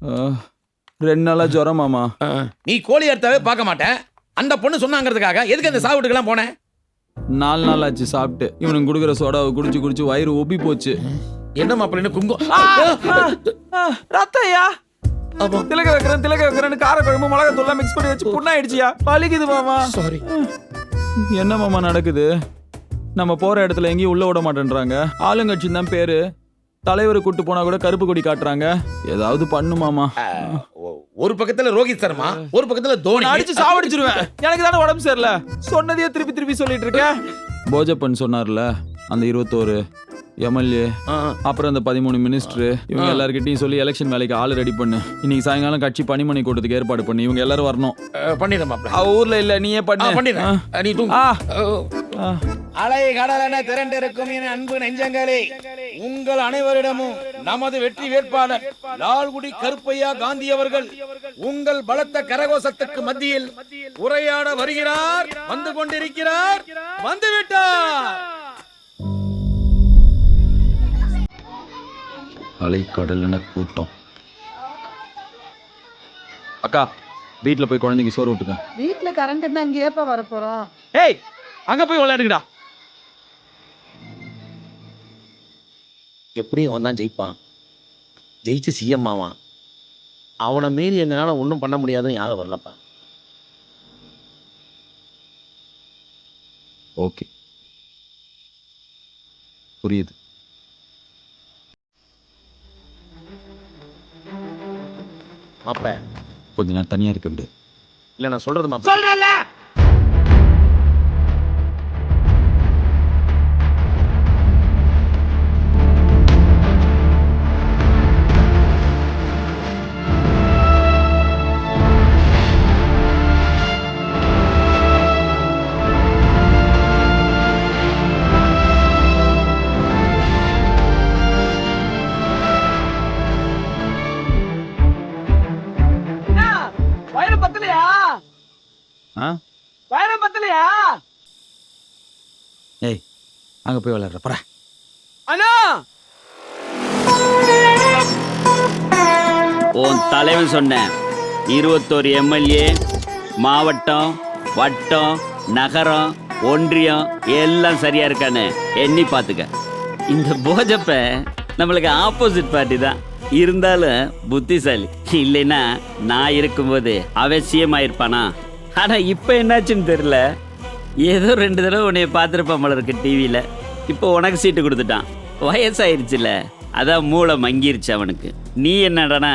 2 நாளா ஜுரம் மாமா. நீ கோழி அறுத்தாவே பார்க்க மாட்டேன். அந்த பொண்ணு சொன்னாங்கிறதுக்காக எதுக்கு அந்த சாப்பிட்டுக்கெல்லாம் போனேன்? 4 நாள் ஆச்சு சாப்பிட்டு. இவனுக்கு கொடுக்குற சோடாவை குடிச்சு குடிச்சு வயிறு ஒப்பி போச்சு. என்ன மாப்பிள்ள குங்கும் ரத்தையா திலக வைக்கிறேன்னு கார குழம்பு மிளகா தூள்லாம் மிக்ஸ் பண்ணி வச்சு புண்ணாயிடுச்சியா. வலிக்குது மாமா. சாரி. என்ன மாமா நடக்குது? நம்ம போற இடத்துல எங்கேயும் உள்ள விட மாட்டேன்றாங்க. ஆளுங்கட்சி தான் பேரு. தலைவரை கூட்டு போனா கூட கருப்பு கொடி காட்டுறாங்க. ஏதாவது பண்ணு மாமா. ஒரு பக்கத்துல ரோஹித் சர்மா, ஒரு பக்கத்துல தோனி. அடிச்சு சாவடிச்சிருவேன். எனக்கு தானே உடம்பு சரியில்ல. சொன்னதையே திருப்பி திருப்பி சொல்லிட்டு இருக்கேன். போஜப்பன் சொன்னார்ல, அந்த 21 எம்எல்ஏ, அப்புறம் அந்த 13 மினிஸ்டர், இவங்க எல்லார்கிட்டையும் சொல்லி எலெக்ஷன் வேலைக்கு ஆளு ரெடி பண்ணு. இன்னைக்கு சாயங்காலம் கட்சி பணிமனை கூட்டத்துக்கு ஏற்பாடு பண்ணி இவங்க எல்லாரும் வரணும். பண்ணிடுறேன் மாப்பிள்ள. ஊர்ல இல்ல, நீயே பண்ணிடுறேன். நீ தூங்கு. அலை கடலென திரண்டிருக்கும் என் அன்பு நெஞ்சங்களே, உங்கள் அனைவரிடமும் நமது வெற்றி வேட்பாளர் லால்குடி கருப்பையா காந்தி அவர்கள் உங்கள் பலத்த கரகோஷத்துக்கு மத்தியில் உரையாட வருகிறார். வந்து கொண்டிருக்கிறார். வந்துவிட்டார். அலைக்கடல்ன கூட்டம். அக்கா, வீட்டுல போய் குழந்தைக்கு சோறு விட்டுக்க. வீட்டுல கரண்ட் இருந்தா இங்க ஏப்ப வர போறோம்? ஏய், அங்க போய் விளையாடுங்கடா. எப்படியும் அவன் தான் ஜெயிப்பான். ஜெயிச்சு சிஎம் ஆவான். அவனை மீறி எங்களால ஒன்றும் பண்ண முடியாதுன்னு யாரும் வரலப்பா. ஓகே, புரியுது. மாப்ப கொஞ்ச நேரம் தனியா இருக்க விடு. இல்ல நான் சொல்றது மாப்ப சொல்றல. ஏய், அங்க போய் விளையாடுற போற. அண்ணா, உன் தலைவன் சொன்ன 21 எம்எல்ஏ, மாவட்டம், வட்டம், நகரம், ஒன்றியம் எல்லாம் சரியா இருக்கான்னு எண்ணி பார்த்துக்க. இந்த போஜப்ப நம்மளுக்கு ஆப்போசிட் பார்ட்டி தான். இருந்தாலும் புத்திசாலி. இல்லைன்னா நான் இருக்கும்போது அவசியமாயிருப்பானா. ஆனா இப்ப என்னாச்சுன்னு தெரியல. ஏதோ 2 தடவை உன்னைய பார்த்துருப்பான் போல இருக்கு டிவியில. இப்போ உனக்கு சீட்டு கொடுத்துட்டான். வயசாயிருச்சுல, அதான் மூளை மங்கிருச்சு அவனுக்கு. நீ என்னடனா,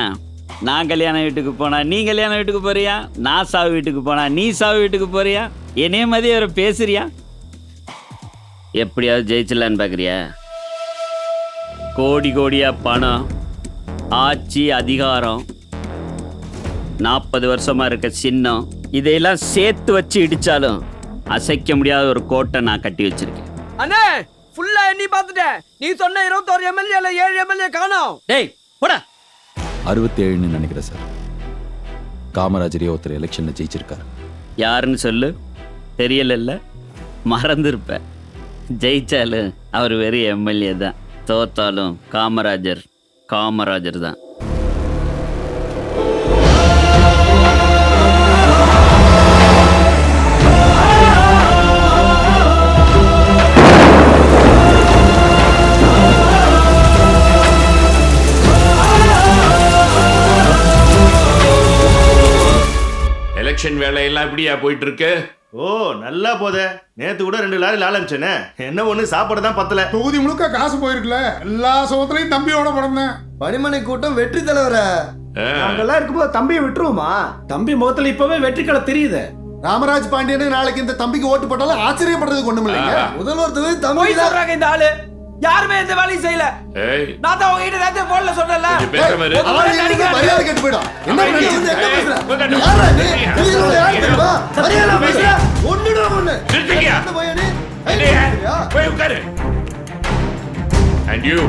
நான் கல்யாண வீட்டுக்கு போனா நீ கல்யாண வீட்டுக்கு போறியா, நான் சாவு வீட்டுக்கு போனா நீ சாவு வீட்டுக்கு போறியா, என்னைய மாதிரி அவரை பேசுறியா? எப்படியாவது ஜெயிச்சிடலான்னு பார்க்குறியா? கோடி கோடியா பணம், ஆட்சி, அதிகாரம், 40 வருஷமா இருக்க சின்னம், இதையெல்லாம் சேர்த்து வச்சு இடிச்சாலும் அசைக்க முடியாத ஒரு கோட்டை நான் கட்டி வச்சிருக்கேன். அண்ணே, ஃபுல்லா எண்ணி பார்த்துட்டேன். நீ சொன்ன 21 எம்எல்ஏல 7 எம்எல்ஏ காணோம். டேய் போடா. 67ன்னு நினைக்கிறேன் சார். காமராஜரே ஒருத்தர் எலெக்ஷன்ல ஜெயிச்சிருக்காரு. யாருன்னு சொல்லு. தெரியல, மறந்துருப்ப. ஜெயிச்சாலும் அவர் வெறும் எம்எல்ஏ தான். தோத்தாலும் காமராஜர் தான். எலெக்ஷன் வேலையெல்லாம் இப்படியா போயிட்டு இருக்கு? ஓ, நல்லா போதே. நேத்து கூட 2 லாரி ஆரம்பிச்சேனே. என்ன ஒண்ணு சாப்பாடு தான் பத்தல. தொகுதி முழுக்க காசு போயிருக்குல. எல்லா சோதனையும் தம்பியோட படந்தேன். பணிமனை கூட்டம் வெற்றி தலைவர. நாங்கெல்லாம் இருக்கும்போது தம்பியை விட்டுருவோமா? தம்பி முகத்துல இப்பவே வெற்றி களை தெரியுது. ராமராஜ் பாண்டியனே நாளைக்கு இந்த தம்பிக்கு ஓட்டு போட்டாலும் ஆச்சரியப்படுறதுக்கு ஒண்ணும் இல்லைங்க. முதல்வர் தம்பி சொல்றாங்க இந்த ஆளு. யாருமே எந்த வேலையும் செய்யல. நான் தான் உங்ககிட்ட நேத்து போன்ல சொன்னல. மரியாதை கெட்டு போய்டும். என்ன நினைச்சீங்க? என்ன பேசுற? யாரா நீ? தெரியுமா? மரியாதை பேசுற. ஒண்ணுடா ஒண்ணு. நிறுத்துங்க. என்ன பையனே? போய் உட்காரு. And you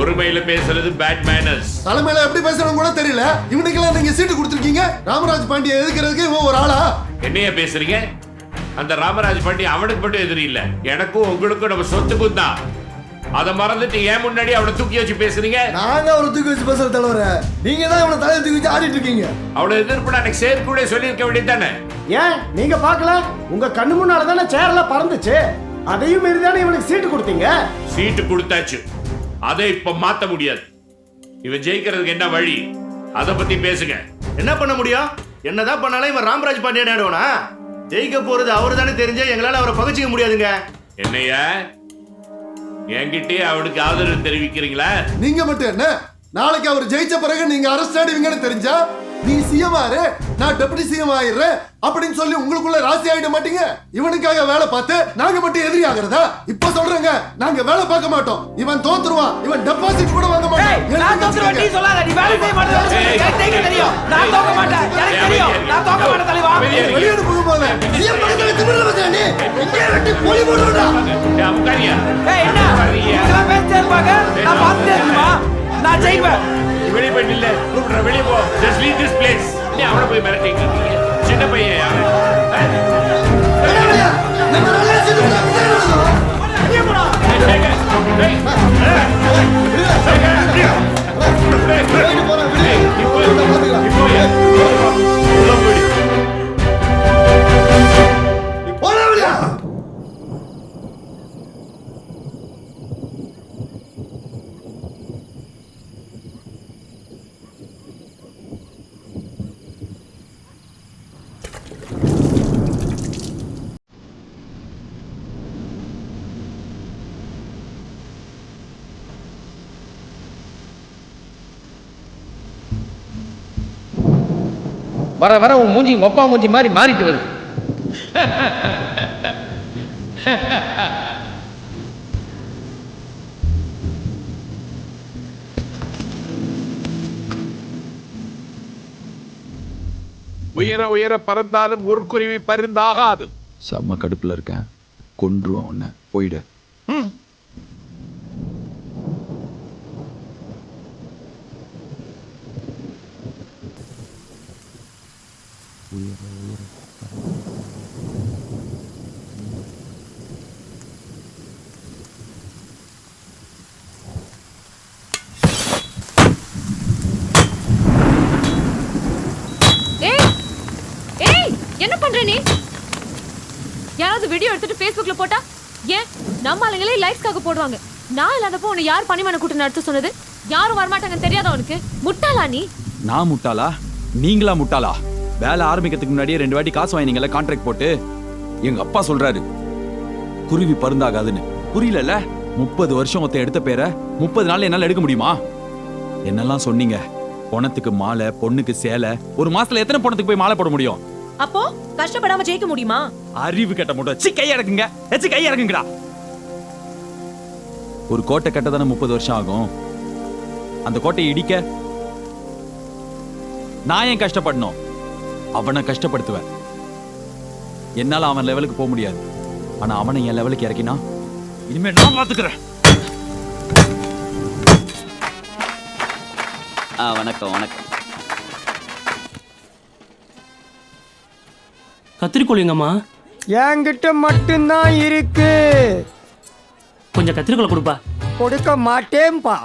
ஒருமையில பேசுறது பேட் மேனர்ஸ். தலைமையில எப்படி பேசுறவங்க கூட தெரியல. இவனுக்கெல்லாம் நீங்க சீட்டு கொடுத்திருக்கீங்க. ராமராஜ் பாண்டிய எதுக்குறதுக்கு இவன் ஒரு ஆளா? என்னைய பேசுறீங்க? அந்த ராமராஜ் பாண்டிய அவனுக்கு மட்டும் எதிரி இல்ல, எனக்கும் உங்களுக்கும் நம்ம சொத்துக்கும் தான். அதை மறந்துட்டு ஏன் முன்னாடி அவளை தூக்கி வச்சு பேசுறீங்க? நாங்க அவரை தூக்கி வச்சு பேசுற தலைவரே, நீங்க தான் இவனை தலையில தூக்கி வச்சு ஆடிட்டு இருக்கீங்க. அவளை எதிர்ப்பு எனக்கு செயற்கூட சொல்லியிருக்க வேண்டியதானே? ஏன் நீங்க பார்க்கல? உங்க கண்ணு முன்னால தானே சேர்ல பறந்துச்சு. அதையும் மீறி தானே இவனுக்கு சீட்டு கொடுத்தீங்க. சீட்டு கொடுத்தாச்சு, அதை இப்ப மாத்த முடியாது. இவன் ஜெயிக்கிறதுக்கு என்ன வழி, அதை பத்தி பேசுங்க. என்ன பண்ண முடியும்? என்னதான் பண்ணாலும் இவன் ராமராஜ் பாண்டியன் ஆடுவானா? ஜெயிக்க போறது அவரு தானே தெரிஞ்சா எங்களால அவரை பகச்சிக்க முடியாதுங்க. என்னையா என்கிட்டே அவனுக்கு ஆதரவு தெரிவிக்கிறீங்களா? நீங்க மட்டும் என்ன, நாளைக்கு அவர் ஜெயிச்ச பிறகு நீங்க அரெஸ்ட் ஆடுவீங்கன்னு தெரிஞ்சா நீ சிஎம் ஆறு, நான் டெபுட்டி சிஎம் ஆயிடுறேன் அப்படின்னு சொல்லி உங்களுக்குள்ள ராசி ஆயிட மாட்டீங்க? இவனுக்காக வேலை பார்த்து நாங்க மட்டும் எதிரி ஆகிறதா? இப்ப சொல்றேங்க, நாங்க வேலை பார்க்க மாட்டோம். இவன் தோத்துருவான், இவன் டெபாசிட் கூட வாங்க மாட்டான். நான் தோத்துறேன் நீ சொல்லாத, நீ வேலை செய்ய மாட்டேன்னு எனக்கு தெரியும். நான் தோக்க மாட்டேன், எனக்கு தெரியும். நான் தோக்க மாட்டேன் தலைவா. வெளியே போகும்போது சிஎம் பக்கத்துல திமிரல பத்தியா நீ? இங்கே வெட்டி போலி போடுறடா. அம்காரியா என்ன இதெல்லாம் பேசிட்டே இருப்பாங்க, நான் பார்த்துட்டே இருக்குமா? நான் ஜெயிப்பேன். வெளியே போய் நில்ல, கூப்பிடுற வெளியே போ. Just leave this place. நீ அவனை போய் மிரட்டிட்டு இருக்கீங்க. சின்ன பையன் யாரு? நம்ம நல்லா செஞ்சுட்டா வெளியே போடா. வர வர உன் மூஞ்சி மொப்பா மூஞ்சி மாதிரி மாறிட்டு வருது. உயர உயர பறந்தாலும் ஒரு குருவி பருந்தாகாது. செம்ம கடுப்புல இருக்கேன், கொன்றுவான் உன்னை, போயிடு. என்ன பண்ற நீ? யாராவது வீடியோ எடுத்துட்டு Facebookல போட்டா ஏன் நம்ம ஆளுங்களே லைக்ஸ்க்காக போடுவாங்க. நான் இல்லாதப்போ உன்னை யார் பணிமனை கூட்டம் நடத்த சொன்னது? யாரும் வரமாட்டாங்கன்னு தெரியாத உனக்கு? முட்டாளா நீ? நான் முட்டாளா? நீங்களா முட்டாளா? வேலை ஆரம்பிக்கிறதுக்கு முன்னாடியே 2 வாட்டி காசு வாங்கினீங்கல்ல கான்ட்ராக்ட் போட்டு. எங்க அப்பா சொல்றாரு குருவி பருந்தாகாதுன்னு. புரியல? 30 வருஷம் ஒருத்தன் எடுத்த பேரை 30 நாள் என்னால எடுக்க முடியுமா? என்னெல்லாம் சொன்னீங்க, பொணத்துக்கு மாலை, பொண்ணுக்கு சேலை. ஒரு மாசத்துல எத்தனை பொணத்துக்கு போய் மாலை போட முடியும்? அப்போ கஷ்டப்படாம ஜெயிக்க முடியுமா? அறிவு கட்ட மட்டும் சி கை இறக்குங்க, கை இறக்குங்கடா. ஒரு கோட்டை கட்டதானே 30 வருஷம் ஆகும். அந்த கோட்டையை இடிக்க நான் ஏன் கஷ்டப்படணும்? அவனை கஷ்டப்படுத்துவேன். என்னால அவன் லெவலுக்கு போக முடியாது, ஆனா அவனை என் லெவலுக்கு இறக்கினா இனிமே நான் பாத்துக்கிறேன். வணக்கம் வணக்கம். கத்திரிக்கோள் எங்கம்மா? என்கிட்ட மட்டும்தான் இருக்கு. கொஞ்சம் கத்திரிக்கோள் கொடுப்பா. கொடுக்க மாட்டேன்பா.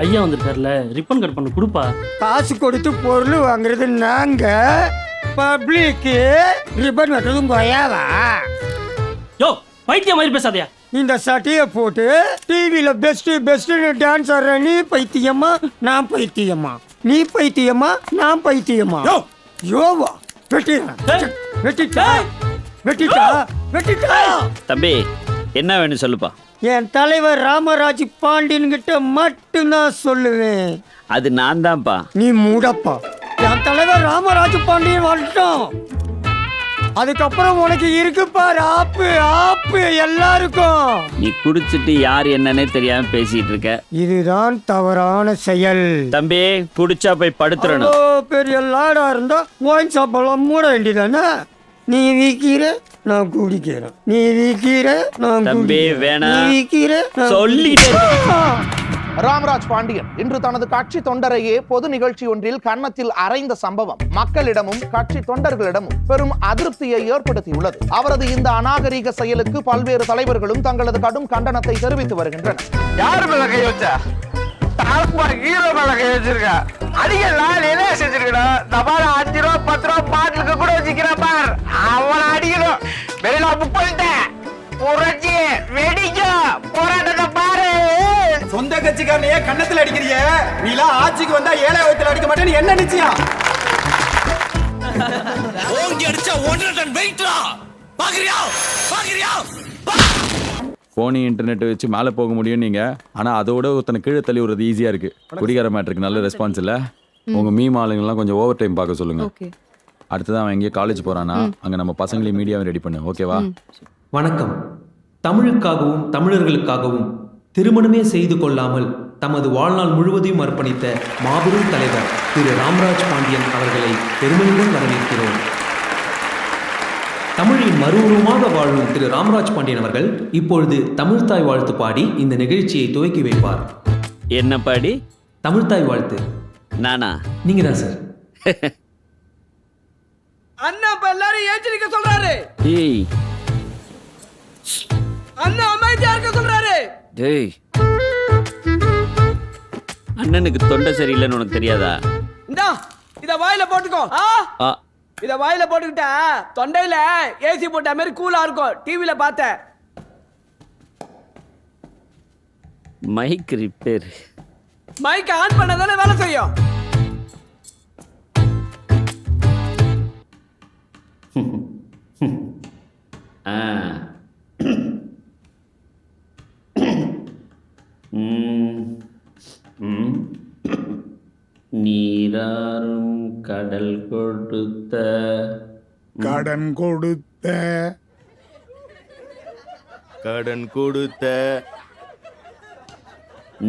ஐயா வந்துருக்காருல, ரிப்பன் கட் பண்ண கொடுப்பா. காசு கொடுத்து பொருள் வாங்குறது நாங்க, பப்ளிக்கு ரிப்பன் வெட்டுறதும் கொய்யாவா? யோ பைத்தியம் மாதிரி பேசாதயா. இந்த சட்டையை போட்டு டிவியில பெஸ்ட் பெஸ்ட்னு டான்ஸ் ஆடுற நீ பைத்தியமா நான் பைத்தியமா? நீ பைத்தியமா நான் பைத்தியமா? யோவா வெட்டிட்டா. தம்பி என்ன வேணும் சொல்லுப்பா. என் தலைவர் ராமராஜ் பாண்டியன் கிட்ட மட்டும்தான் சொல்லுவேன். அது நான் தான்ப்பா. நீ மூடப்பா. என் தலைவர் ராமராஜ் பாண்டியன் வந்துட்டோம். அதுக்கப்புறம் உனக்கு இருக்கு பாரு ஆப்பு ஆப்பு எல்லாருக்கும். நீ குடிச்சிட்டு யார் என்னன்னே தெரியாம பேசிட்டு இருக்க. இதுதான் தவறான செயல். தம்பி குடிச்சா போய் படுத்துறணும். பெரிய லாடா இருந்தா ஒயின் ஷாப்பெல்லாம் மூட வேண்டியதானே? நீ விக்கிற நான் குடிக்கிறேன், நீ விக்கிற நான் தம்பி குடிக்கிறேன். வேணாம். நீ விக்கிற சொல்லிட்டே ராம்ராஜ் பாண்டியன் இன்று தனது கட்சி தொண்டரையே பொது நிகழ்ச்சி ஒன்றில் கன்னத்தில் அறைந்த சம்பவம் மக்களிடமும் கட்சி தொண்டர்களிடமும் பெரும் அதிருப்தியை ஏற்படுத்தியுள்ளது. அவரது இந்த அநாகரீக செயலுக்கு பல்வேறு தலைவர்களும் தங்களது கடும் கண்டனத்தை தெரிவித்து வருகின்றனர். யாரு மேல கை வச்சா? ஹீரோ மேல கை வச்சிருக்க. அடிக்கலாம் என்ன செஞ்சிருக்கணும்? தபால 5 ரூபா 10 ரூபா பாட்டுக்கு கூட வச்சுக்கிறேன் பார். அவனை அடிக்கணும். வெளியில புக் பண்ணிட்டேன். புரட்சி வெடிக்கும் போராட்டத்தை பாரு. சொந்த கட்சிக்காரனையே கன்னத்துல அடிக்கிறிய, நீலாம் ஆட்சிக்கு வந்தா ஏழை வயித்துல அடிக்க மாட்டேன்னு என்ன நிச்சயம்? ஓங்கி அடிச்சா 1 டன் வெயிட்ரா. பாக்குறியா? பாக்குறியா? போன் இன்டர்நெட் வச்சு மேலே போக முடியும் நீங்க, ஆனா அதோட ஒருத்தனை கீழே தள்ளி விடுறது ஈஸியா இருக்கு. குடிகார மேட்ருக்கு நல்ல ரெஸ்பான்ஸ் இல்ல. உங்க மீம் ஆளுங்கெல்லாம் கொஞ்சம் ஓவர் டைம் பார்க்க சொல்லுங்க. அடுத்ததான் அவன் எங்கேயோ காலேஜ் போறானா, அங்க நம்ம பசங்களையும் மீடியாவும் ரெடி பண்ணு. ஓகேவா? வணக்கம். தமிழுக்காகவும் தமிழர்களுக்காகவும் திருமணமே செய்து கொள்ளாமல் தமது வாழ்நாள் முழுவதையும் அர்ப்பணித்த மாபெரும் தலைவர் திரு ராம்ராஜ் பாண்டியன் அவர்களை பெருமையுடன் வரவேற்கிறோம். தமிழின் மறுவுருவமாக வாழும் திரு ராம்ராஜ் பாண்டியன் அவர்கள் இப்பொழுது தமிழ்தாய் வாழ்த்து பாடி இந்த நிகழ்ச்சியை துவக்கி வைப்பார். என்ன பாடி? தமிழ்தாய் வாழ்த்து. நானா? நீங்க தான் சார். அண்ணா இப்ப எல்லாரும் ஏற்றிருக்க சொல்றாரு. ஏய் அண்ணா அமைதியா இருக்க சொல்றாரு. டேய், அண்ணனுக்கு தொண்டை சரியில்லைன்னு உனக்கு தெரியாதா? இந்தா இத வாயில போட்டுக்கோ. இத வாயில போட்டுக்கிட்டா தொண்டையில ஏசி போட்ட மாதிரி கூலா இருக்கும். டிவில பார்த்தேன். Mic repair. மைக் ஆன் பண்ணதானே வேலை செய்யும். நீராறும் கடல் கொடுத்த கடன் கொடுத்த கடன் கொடுத்த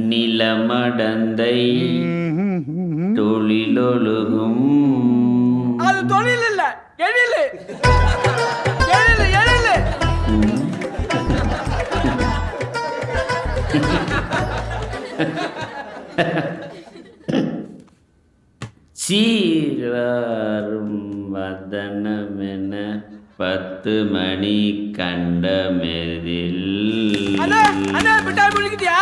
நிலமடந்தை தொழிலொழுகும். அது தொழில் இல்ல, எழிலு. எழிலு எழிலு. சீராரும் வதனமென 10 மணி கண்டமெதில். அண்ணா மிட்டாய் முழுக்கிட்டியா?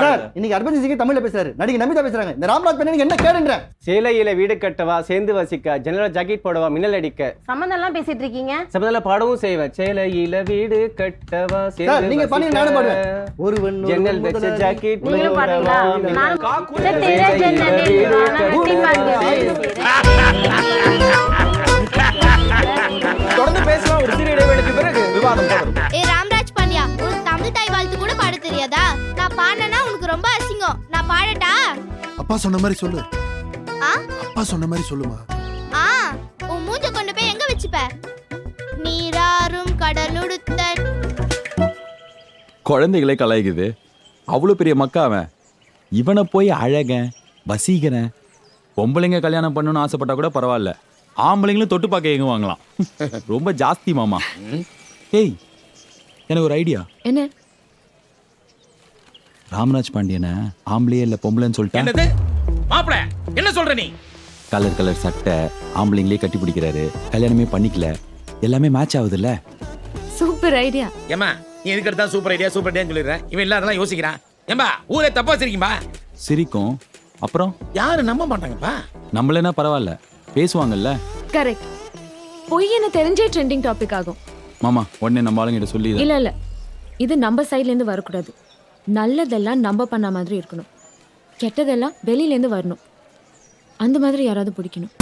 சார் இன்னைக்கு அர்பன் தமிழ்ல பேசுறாரு, நடிகை நமிதா பேசுறாங்க. இந்த ராம்ராஜ் பண்ணி என்ன கேளுன்ற? சேலையில வீடு கட்டவா, சேர்ந்து வசிக்க, ஜெனரல் ஜாக்கெட் போடவா, மின்னல் அடிக்க. சம்பந்தம் எல்லாம் பேசிட்டு இருக்கீங்க. சம்பந்தம் பாடவும் செய்வேன். சேலையில வீடு கட்டவா, சேர்ந்து நீங்க பண்ணி நானும் பாடுவேன். ஒருவன் ஜெனரல் வெச்ச ஜாக்கெட் நீங்களும் பாடுறீங்களா? தொடர்ந்து பேசலாம். ஒரு சிறிய இடைவேளைக்கு பிறகு விவாதம் தொடரும். ராம்ராஜ் பாண்டியா, உனக்கு தமிழ் தாய் வாழ்த்து கூட பாட தெரியாதா? நான் பாடினா உனக்கு ரொம்ப அசிங்கம். நான் பாடட்டா? அப்பா சொன்ன மாதிரி சொல்லு. அப்பா சொன்ன மாதிரி சொல்லுமா. உன் மூஞ்ச கொண்டு போய் எங்க வச்சுப்ப? நீராறும் கடலுடுத்த. குழந்தைகளே கலாய்க்குது. அவ்வளோ பெரிய மக்கா அவன். இவனை போய் அழகன் வசீகரன். பொம்பளைங்க கல்யாணம் பண்ணணும்னு ஆசைப்பட்டா கூட பரவாயில்ல, ஆம்பளைங்களும் தொட்டு பார்க்க எங்க வாங்கலாம். ரொம்ப ஜாஸ்தி மாமா. ஏய், எனக்கு ஒரு ஐடியா. என்ன? ராம்ராஜ் பாண்டியனை ஆம்பளையே இல்ல பொம்பளைன்னு சொல்லிட்டேன். மாப்ள என்ன சொல்ற நீ? கலர் கலர் சட்டை, ஆம்பளைங்களே கட்டி பிடிக்கிறாரு, கல்யாணமே பண்ணிக்கல, எல்லாமே மேட்ச் ஆகுது இல்ல? Super idea. ஏமா நீ எதுக்கு எடுத்தா சூப்பர் ஐடியா சூப்பர் ஐடியான்னு சொல்லிடுறேன். இவன் எல்லாரும் யோசிக்கிறான். ஏம்பா ஊரே தப்பா சிரிக்கும்பா. சிரிக்கும். அப்புறம் யாரும் நம்ப மாட்டாங்கப்பா. நம்மளேனா பரவாயில்ல, பேசுவாங்கல்ல. கரெக்ட். பொய்யன்னு தெரிஞ்சே ட்ரெண்டிங் டாபிக் ஆகும். மாமா உடனே நம்ம ஆளுங்கிட்ட சொல்லி. இல்ல இது நம்ம சைட்ல இருந்து வரக்கூடாது. நல்லதெல்லாம் நம்ம பண்ண மாதிரி இருக்கணும், கெட்டதெல்லாம் வெளியில இருந்து வரணும். அந்த மாதிரி யாராவது பிடிக்கணும்.